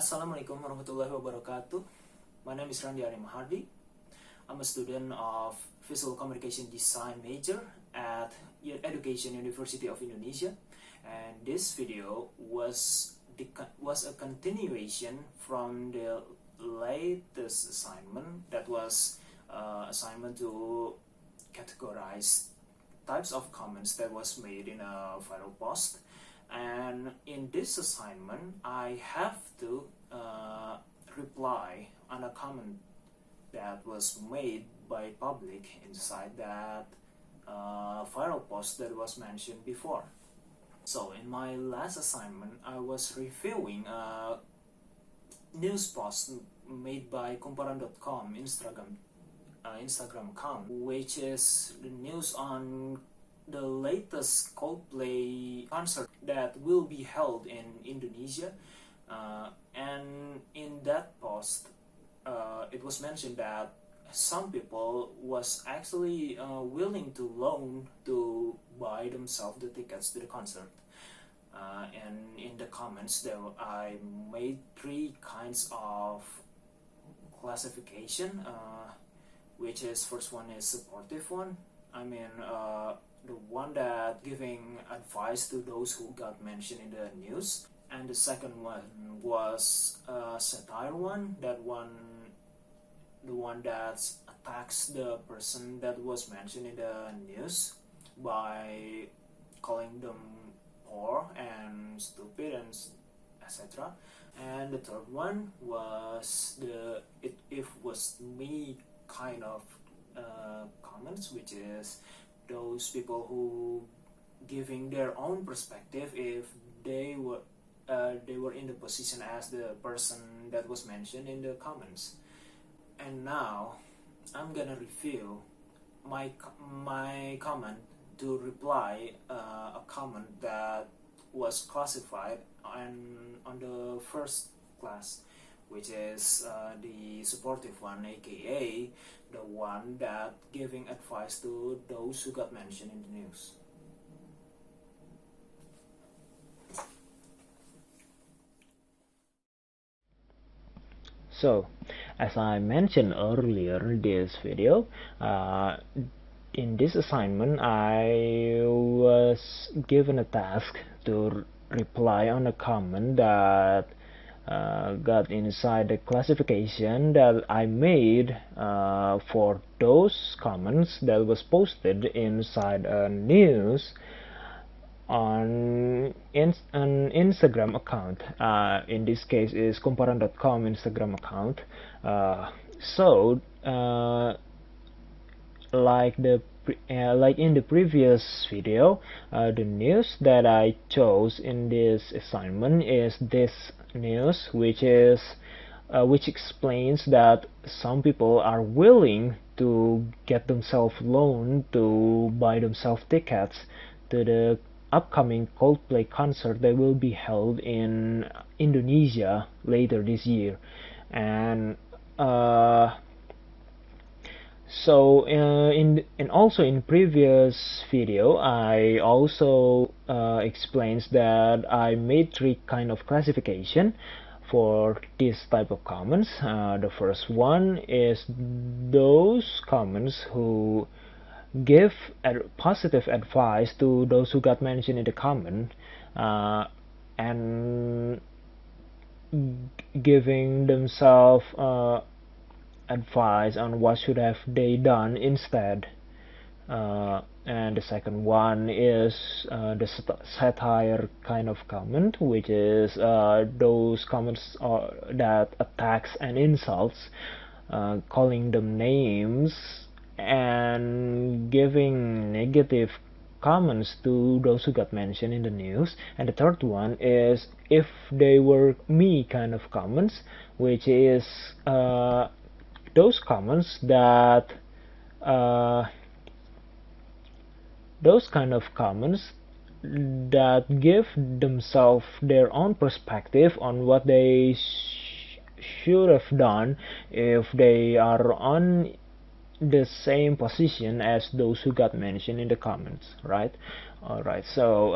Assalamualaikum warahmatullahi wabarakatuh. My name is Arya Mahardi. I'm a student of Visual Communication Design major at Education University of Indonesia, and this video was a continuation from the latest assignment, that was assignment to categorize types of comments that was made in a viral post. And in this assignment, I have to reply on a comment that was made by public inside that viral post that was mentioned before. So in my last assignment, I was reviewing a news post made by kumparan.com Instagram account, which is the news on the latest Coldplay concert that will be held in Indonesia, and in that post it was mentioned that some people was actually willing to loan to buy themselves the tickets to the concert, and in the comments there I made three kinds of classification, which is, first one is supportive one, the one that giving advice to those who got mentioned in the news, and the second one was satire one, the one that attacks the person that was mentioned in the news by calling them poor and stupid and etc. And the third one was it was me kind of comments, which is those people who giving their own perspective if they were in the position as the person that was mentioned in the comments. And now I'm gonna review my comment to reply a comment that was classified on the first class, which is the supportive one, aka the one that giving advice to those who got mentioned in the news. So, as I mentioned earlier in this video, in this assignment I was given a task to reply on a comment that got inside the classification that I made for those comments that was posted inside a news on an Instagram account. In this case is kumparan.com Instagram account. Like in the previous video, the news that I chose in this assignment is this news, which explains that some people are willing to get themselves loan to buy themselves tickets to the upcoming Coldplay concert that will be held in Indonesia later this year. And also in previous video I also explains that I made three kind of classification for this type of comments. The first one is those comments who give positive advice to those who got mentioned in the comment, and giving themselves advice on what should have they done instead. And the second one is the satire kind of comment, which is those comments that attacks and insults, calling them names and giving negative comments to those who got mentioned in the news. And the third one is if they were me kind of comments, which is those comments that those kind of comments that give themselves their own perspective on what they should have done if they are on the same position as those who got mentioned in the comments, right? Alright, so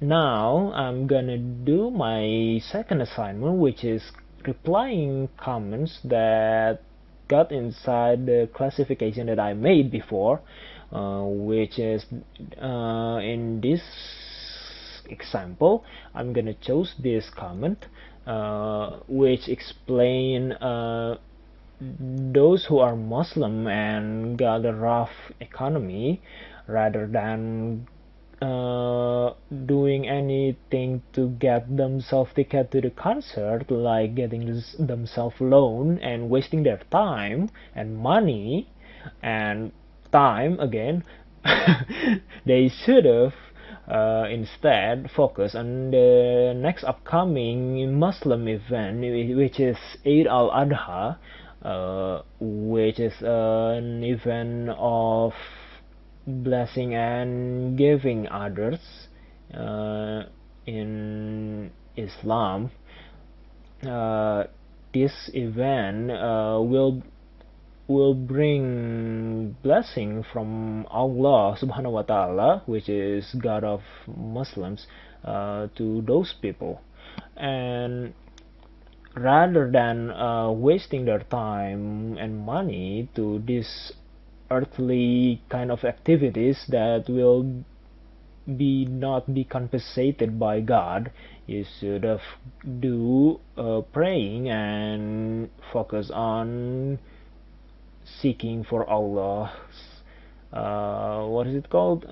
now I'm gonna do my second assignment, which is replying comments that got inside the classification that I made before, which is in this example I'm gonna choose this comment which explain those who are Muslim and got a rough economy, rather than doing anything to get themselves ticket to the concert, like getting themselves loan and wasting their time and money and time again. They should have instead focus on the next upcoming Muslim event, which is Eid al-Adha, which is an event of blessing and giving others in Islam. This event will bring blessing from Allah subhanahu wa ta'ala, which is God of Muslims, to those people. And rather than wasting their time and money to these earthly kind of activities that will not be compensated by God, you should have do praying and focus on seeking for Allah's what is it called?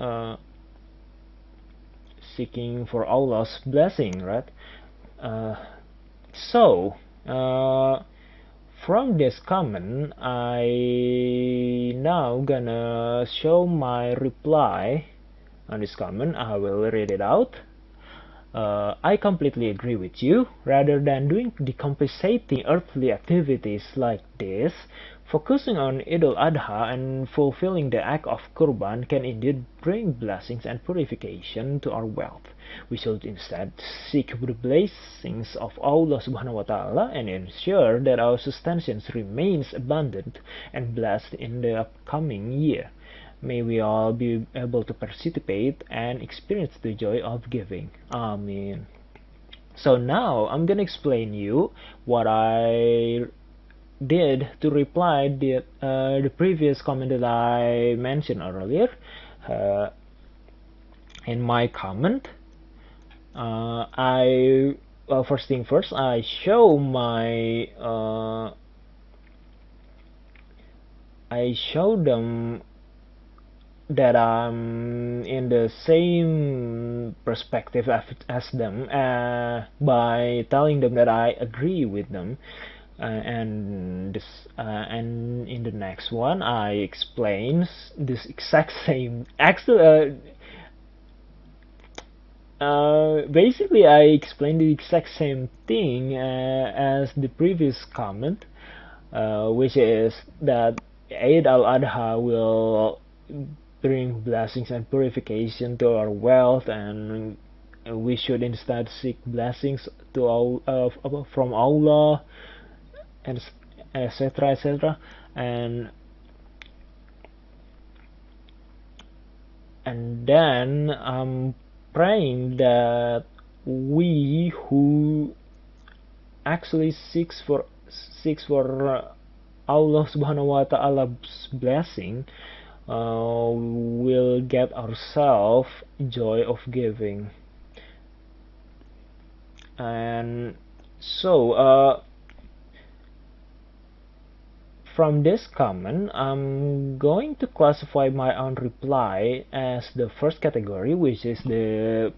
Seeking for Allah's blessing, right? So from this comment, I now gonna show my reply on this comment. I will read it out. I completely agree with you. Rather than doing decompensating earthly activities like this, focusing on Eid al-Adha and fulfilling the act of Qurban can indeed bring blessings and purification to our wealth. We should instead seek the blessings of Allah subhanahu wa ta'ala and ensure that our sustenance remains abundant and blessed in the upcoming year. May we all be able to participate and experience the joy of giving. Amen. So now I'm gonna explain you what I did to reply the previous comment that I mentioned earlier. In my comment, first thing first, I show them that I'm in the same perspective as them, by telling them that I agree with them, and in the next one I explain this exact same. Actually, basically I explained the exact same thing as the previous comment, which is that Eid al-Adha will bring blessings and purification to our wealth, and we should instead seek blessings to all from Allah, and etc., etc. And then I'm praying that we who actually seeks for Allah subhanahu wa ta'ala's blessing will get ourselves joy of giving. And so from this comment, I'm going to classify my own reply as the first category, which is the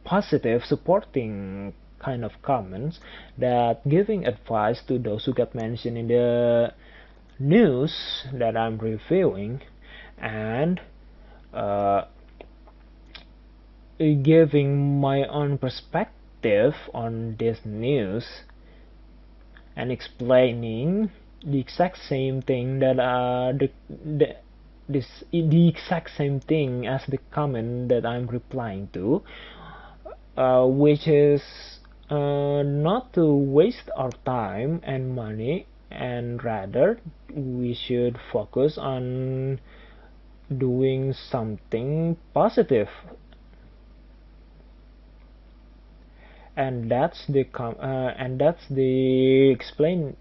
positive supporting kind of comments that giving advice to those who got mentioned in the news that I'm reviewing, and giving my own perspective on this news and explaining the exact same thing that the exact same thing as the comment that I'm replying to, which is not to waste our time and money, and rather we should focus on doing something positive and that's the explain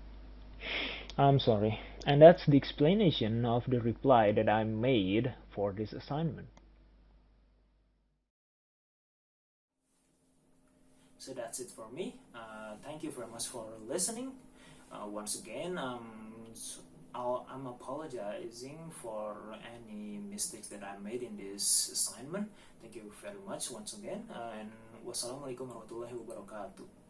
I'm sorry, and that's the explanation of the reply that I made for this assignment. So that's it for me. Thank you very much for listening. Once again, I'm apologizing for any mistakes that I made in this assignment. Thank you very much once again, and wassalamualaikum warahmatullahi wabarakatuh.